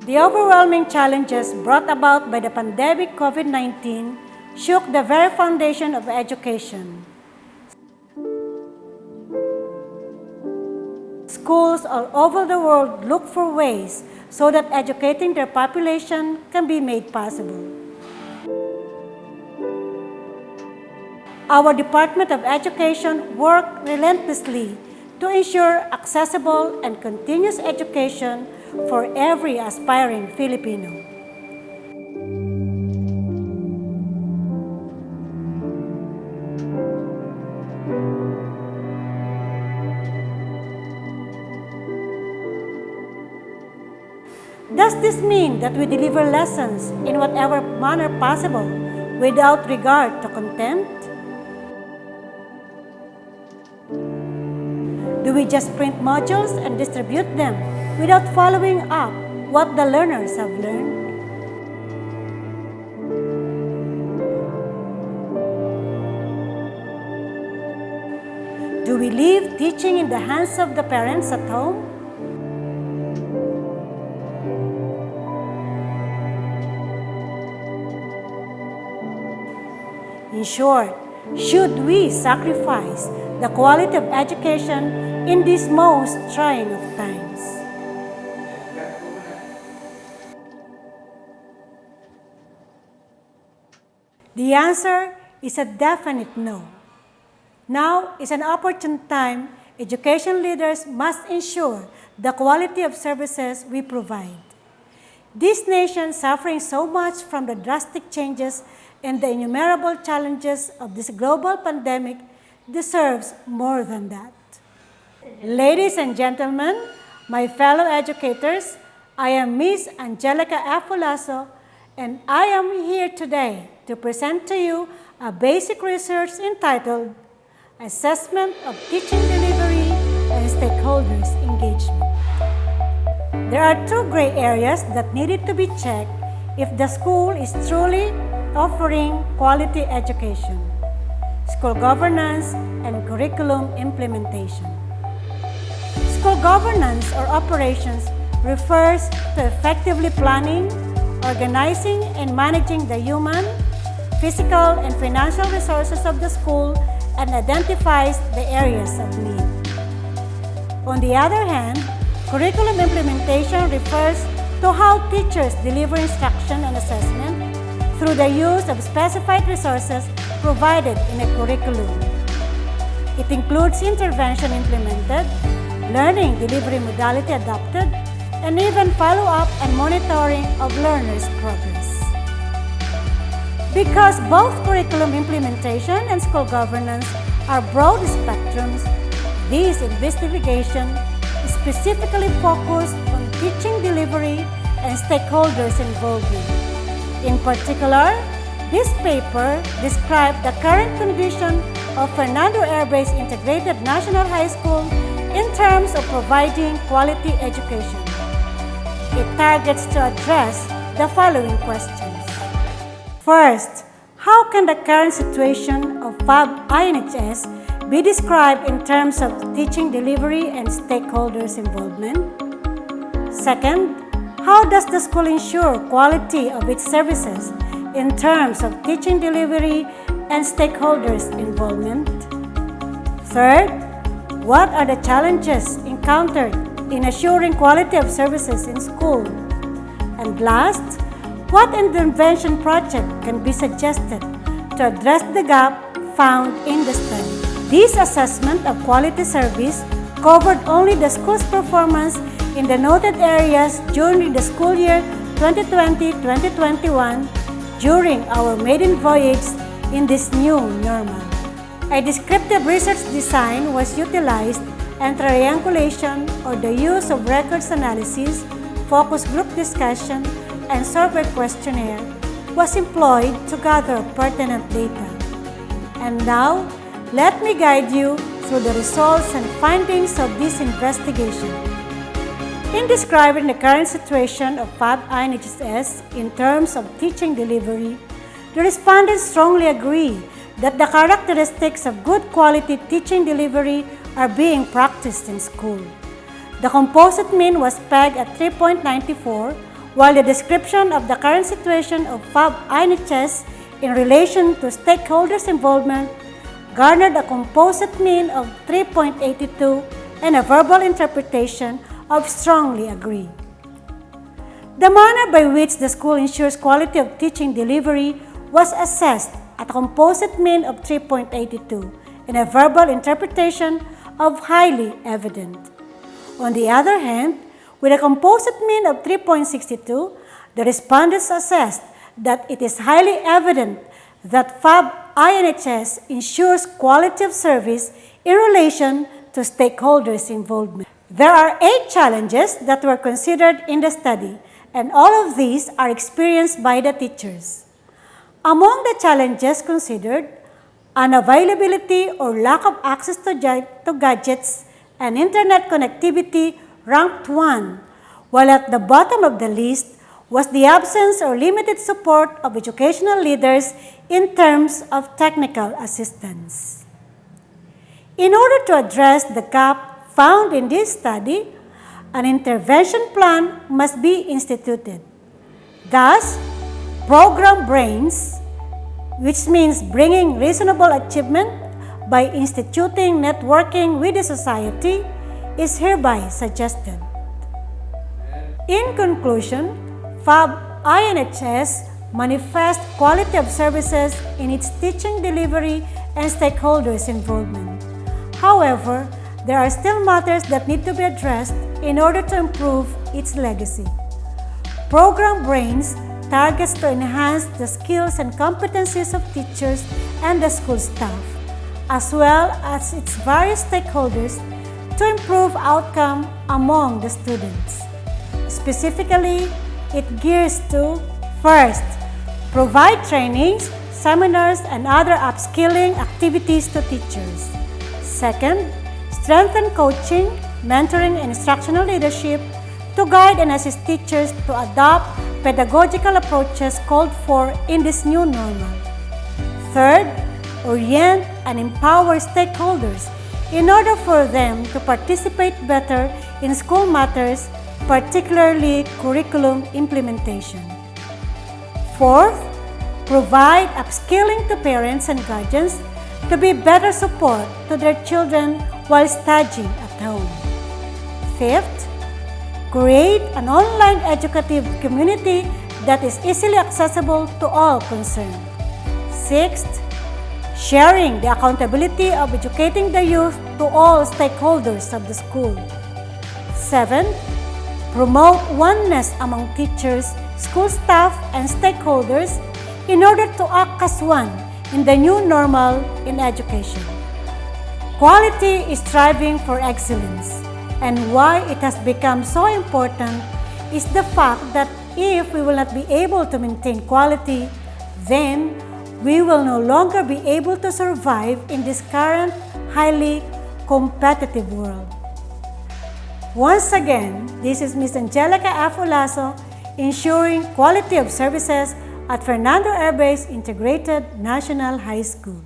The overwhelming challenges brought about by the pandemic COVID-19 shook the very foundation of education. Schools all over the world look for ways so that educating their population can be made possible. Our Department of Education worked relentlessly to ensure accessible and continuous education for every aspiring Filipino. Does this mean that we deliver lessons in whatever manner possible without regard to content? Do we just print modules and distribute them without following up what the learners have learned? Do we leave teaching in the hands of the parents at home? In short, should we sacrifice the quality of education in these most trying of times? The answer is a definite no. Now is an opportune time education leaders must ensure the quality of services we provide. This nation, suffering so much from the drastic changes and the innumerable challenges of this global pandemic, deserves more than that. Ladies and gentlemen, my fellow educators, I am Ms. Angelica Apolaso, and I am here today to present to you a basic research entitled Assessment of Teaching Delivery and Stakeholders Engagement. There are two gray areas that needed to be checked if the school is truly offering quality education: school governance and curriculum implementation. School governance or operations refers to effectively planning, organizing, and managing the human, physical, and financial resources of the school and identifies the areas of need. On the other hand, curriculum implementation refers to how teachers deliver instruction and assessment through the use of specified resources provided in a curriculum. It includes intervention implemented, learning delivery modality adopted, and even follow-up and monitoring of learners' progress. Because both curriculum implementation and school governance are broad spectrums, this investigation is specifically focused on teaching delivery and stakeholders involvement. In particular, this paper described the current condition of Fernando Air Base Integrated National High School in terms of providing quality education. It targets to address the following questions. First, how can the current situation of FAB INHS be described in terms of teaching delivery and stakeholders involvement? Second, how does the school ensure quality of its services in terms of teaching delivery and stakeholders involvement? Third, what are the challenges encountered in assuring quality of services in school? And last, what intervention project can be suggested to address the gap found in the study? This assessment of quality service covered only the school's performance in the noted areas during the school year 2020-2021 during our maiden voyage in this new normal. A descriptive research design was utilized and triangulation, or the use of records analysis, focus group discussion, and survey questionnaire was employed to gather pertinent data. And now, let me guide you through the results and findings of this investigation. In describing the current situation of FAB INHS in terms of teaching delivery, the respondents strongly agree that the characteristics of good quality teaching delivery are being practiced in school. The composite mean was pegged at 3.94, while the description of the current situation of FAB INHS in relation to stakeholders' involvement garnered a composite mean of 3.82 and a verbal interpretation of strongly agree. The manner by which the school ensures quality of teaching delivery was assessed at a composite mean of 3.82 and a verbal interpretation of highly evident. On the other hand, with a composite mean of 3.62, the respondents assessed that it is highly evident that FAB INHS ensures quality of service in relation to stakeholders' involvement. There are 8 challenges that were considered in the study, and all of these are experienced by the teachers. Among the challenges considered, unavailability or lack of access to gadgets and internet connectivity ranked 1, while at the bottom of the list was the absence or limited support of educational leaders in terms of technical assistance. In order to address the gap found in this study, an intervention plan must be instituted. Thus, program BRAINS, which means bringing reasonable achievement by instituting networking with the society, is hereby suggested. In conclusion, FAB INHS manifests quality of services in its teaching delivery and stakeholders' involvement. However, there are still matters that need to be addressed in order to improve its legacy. Program BRAINS targets to enhance the skills and competencies of teachers and the school staff, as well as its various stakeholders, to improve outcome among the students. Specifically, it gears to, first, provide trainings, seminars, and other upskilling activities to teachers. Second, strengthen coaching, mentoring, and instructional leadership to guide and assist teachers to adopt pedagogical approaches called for in this new normal. Third, orient and empower stakeholders in order for them to participate better in school matters, particularly curriculum implementation. Fourth, provide upskilling to parents and guardians to be better support to their children while studying at home. Fifth, create an online educative community that is easily accessible to all concerned. Sixth, sharing the accountability of educating the youth to all stakeholders of the school. Seventh, promote oneness among teachers, school staff, and stakeholders in order to act as one in the new normal in education. Quality is striving for excellence, and why it has become so important is the fact that if we will not be able to maintain quality, then we will no longer be able to survive in this current highly competitive world. Once again, this is Ms. Angelica F. Olaso, ensuring quality of services at Fernando Herbes Integrated National High School.